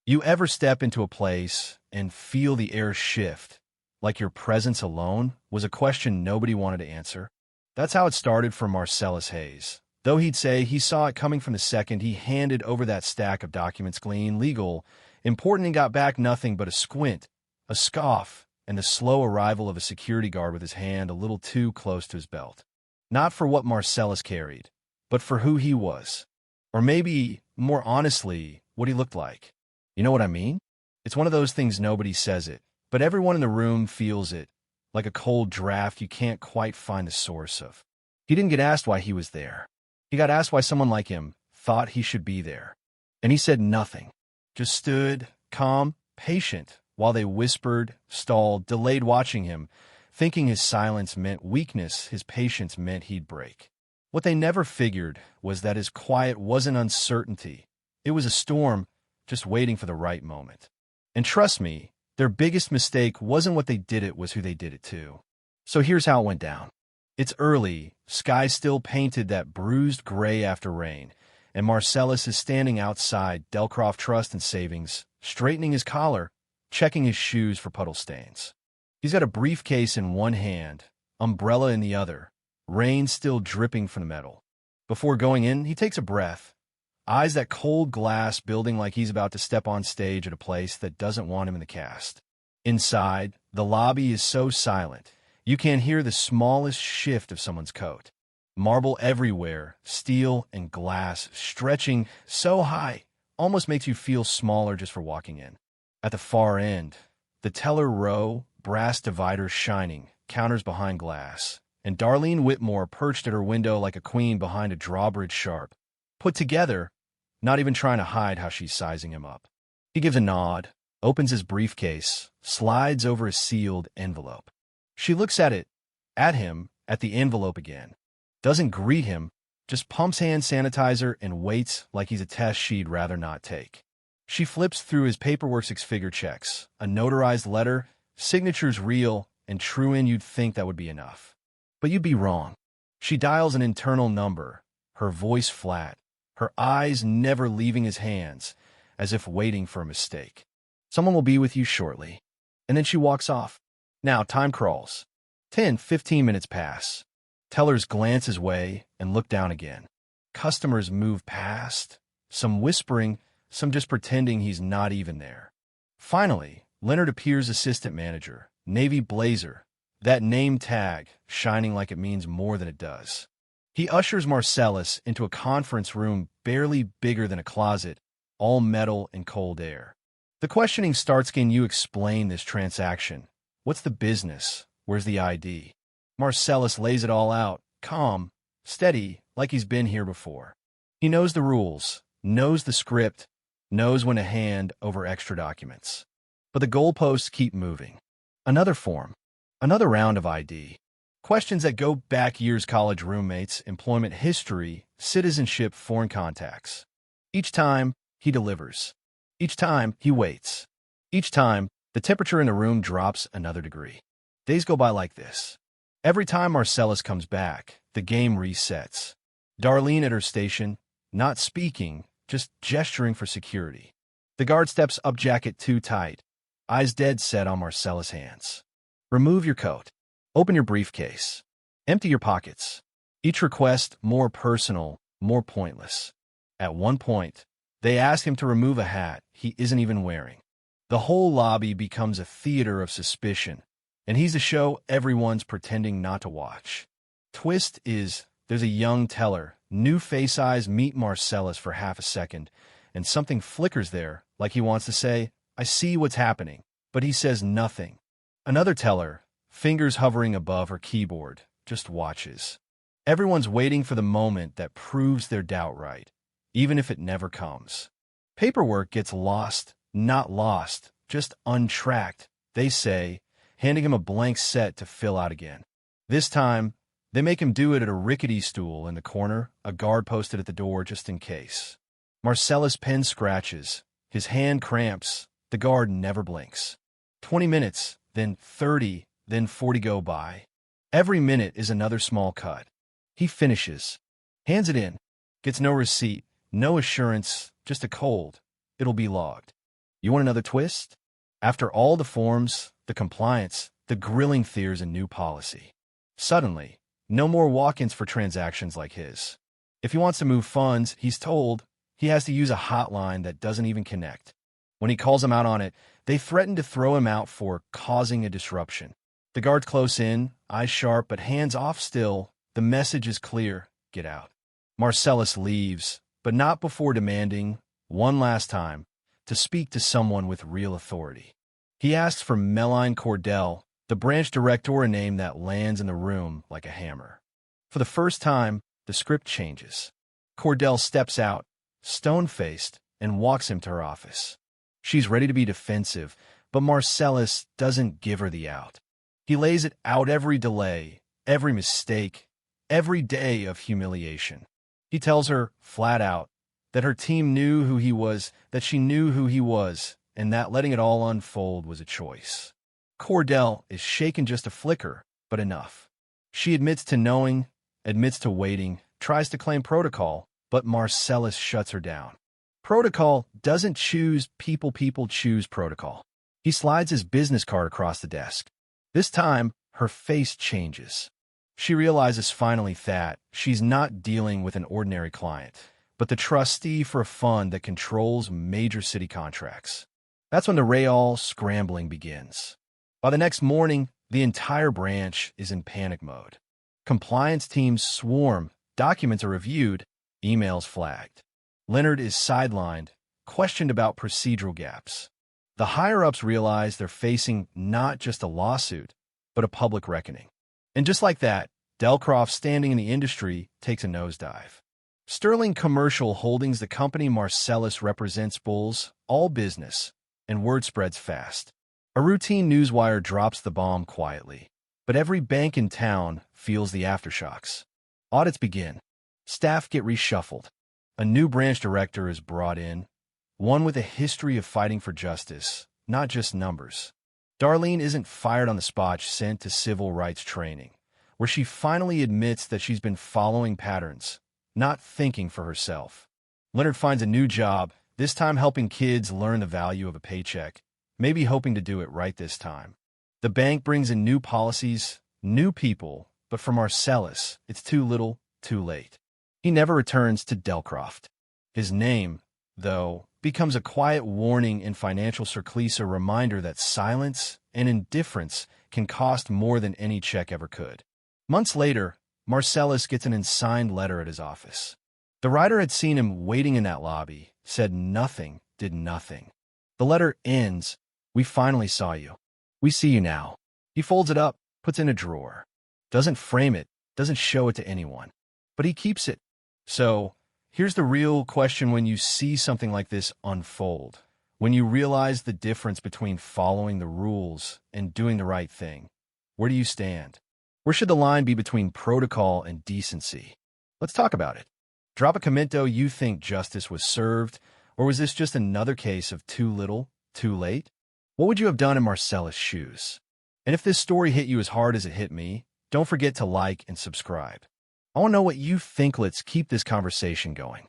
You ever step into a place and feel the air shift, like your presence alone was a question nobody wanted to answer? That's how it started for Marcellus Hayes. Though he'd say he saw it coming from the second he handed over that stack of documents clean, legal, important, and got back nothing but a squint, a scoff, and the slow arrival of a security guard with his hand a little too close to his belt. Not for what Marcellus carried, but for who he was. Or maybe, more honestly, what he looked like. You know what I mean? It's one of those things nobody says it, but everyone in the room feels it, like a cold draft you can't quite find the source of. He didn't get asked why he was there. He got asked why someone like him thought he should be there. And he said nothing. Just stood, calm, patient, while they whispered, stalled, delayed watching him, thinking his silence meant weakness, his patience meant he'd break. What they never figured was that his quiet wasn't uncertainty. It was a storm, just waiting for the right moment. And trust me, their biggest mistake wasn't what they did, it was who they did it to. So here's how it went down. It's early, sky still painted that bruised gray after rain, and Marcellus is standing outside Delcroft Trust and Savings, straightening his collar, checking his shoes for puddle stains. He's got a briefcase in one hand, umbrella in the other, rain still dripping from the metal. Before going in, he takes a breath, eyes that cold glass building like he's about to step on stage at a place that doesn't want him in the cast. Inside, the lobby is so silent, you can't hear the smallest shift of someone's coat. Marble everywhere, steel and glass, stretching so high, almost makes you feel smaller just for walking in. At the far end, the teller row, brass dividers shining, counters behind glass, and Darlene Whitmore perched at her window like a queen behind a drawbridge sharp. Put together, not even trying to hide how she's sizing him up. He gives a nod, opens his briefcase, slides over a sealed envelope. She looks at him, at the envelope again. Doesn't greet him, just pumps hand sanitizer and waits like he's a test she'd rather not take. She flips through his paperwork, six-figure checks, a notarized letter, signatures real, and true in. You'd think that would be enough. But you'd be wrong. She dials an internal number, her voice flat, her eyes never leaving his hands, as if waiting for a mistake. Someone will be with you shortly. And then she walks off. Now time crawls. 10-15 minutes pass. Tellers glance his way and look down again. Customers move past, some whispering, some just pretending he's not even there. Finally, Leonard appears, assistant manager, navy blazer, that name tag shining like it means more than it does. He ushers Marcellus into a conference room barely bigger than a closet, all metal and cold air. The questioning starts. Can you explain this transaction? What's the business? Where's the ID? Marcellus lays it all out, calm, steady, like he's been here before. He knows the rules, knows the script, knows when to hand over extra documents. But the goalposts keep moving. Another form, another round of ID. Questions that go back years: college roommates, employment history, citizenship, foreign contacts. Each time, he delivers. Each time, he waits. Each time, the temperature in the room drops another degree. Days go by like this. Every time Marcellus comes back, the game resets. Darlene at her station, not speaking, just gesturing for security. The guard steps up, jacket too tight, eyes dead set on Marcellus' hands. Remove your coat. Open your briefcase. Empty your pockets. Each request more personal, more pointless. At one point, they ask him to remove a hat he isn't even wearing. The whole lobby becomes a theater of suspicion, and he's a show everyone's pretending not to watch. Twist is, there's a young teller, new face, eyes meet Marcellus for half a second, and something flickers there, like he wants to say, I see what's happening, but he says nothing. Another teller, fingers hovering above her keyboard, just watches. Everyone's waiting for the moment that proves their doubt right, even if it never comes. Paperwork gets lost, not lost, just untracked, they say, handing him a blank set to fill out again. This time, they make him do it at a rickety stool in the corner, a guard posted at the door just in case. Marcellus' pen scratches, his hand cramps, the guard never blinks. 20 minutes, then 30, then 40 go by. Every minute is another small cut. He finishes, hands it in, gets no receipt, no assurance, just a cold, it'll be logged. You want another twist? After all the forms, the compliance, the grilling, there's a new policy. Suddenly, no more walk-ins for transactions like his. If he wants to move funds, he's told he has to use a hotline that doesn't even connect. When he calls them out on it, they threaten to throw him out for causing a disruption. The guards close in, eyes sharp but hands off still. The message is clear: get out. Marcellus leaves, but not before demanding, one last time, to speak to someone with real authority. He asks for Meline Cordell, the branch director, a name that lands in the room like a hammer. For the first time, the script changes. Cordell steps out, stone-faced, and walks him to her office. She's ready to be defensive, but Marcellus doesn't give her the out. He lays it out: every delay, every mistake, every day of humiliation. He tells her, flat out, that her team knew who he was, that she knew who he was, and that letting it all unfold was a choice. Cordell is shaken just a flicker, but enough. She admits to knowing, admits to waiting, tries to claim protocol, but Marcellus shuts her down. Protocol doesn't choose people, people choose protocol. He slides his business card across the desk. This time, her face changes. She realizes finally that she's not dealing with an ordinary client, but the trustee for a fund that controls major city contracts. That's when the real scrambling begins. By the next morning, the entire branch is in panic mode. Compliance teams swarm, documents are reviewed, emails flagged. Leonard is sidelined, questioned about procedural gaps. The higher-ups realize they're facing not just a lawsuit, but a public reckoning. And just like that, Delcroft's standing in the industry takes a nosedive. Sterling Commercial Holdings, the company Marcellus represents, bulls all business, and word spreads fast. A routine newswire drops the bomb quietly, but every bank in town feels the aftershocks. Audits begin. Staff get reshuffled. A new branch director is brought in, one with a history of fighting for justice, not just numbers. Darlene isn't fired on the spot, sent to civil rights training, where she finally admits that she's been following patterns, not thinking for herself. Leonard finds a new job, this time helping kids learn the value of a paycheck, maybe hoping to do it right this time. The bank brings in new policies, new people, but for Marcellus, it's too little, too late. He never returns to Delcroft. His name, though, becomes a quiet warning in financial circles, a reminder that silence and indifference can cost more than any check ever could. Months later, Marcellus gets an unsigned letter at his office. The writer had seen him waiting in that lobby, said nothing, did nothing. The letter ends, "We finally saw you. We see you now." He folds it up, puts it in a drawer. Doesn't frame it, doesn't show it to anyone. But he keeps it. So, here's the real question when you see something like this unfold. When you realize the difference between following the rules and doing the right thing, where do you stand? Where should the line be between protocol and decency? Let's talk about it. Drop a commento. You think justice was served, or was this just another case of too little, too late? What would you have done in Marcellus' shoes? And if this story hit you as hard as it hit me, don't forget to like and subscribe. I want to know what you think. Let's keep this conversation going.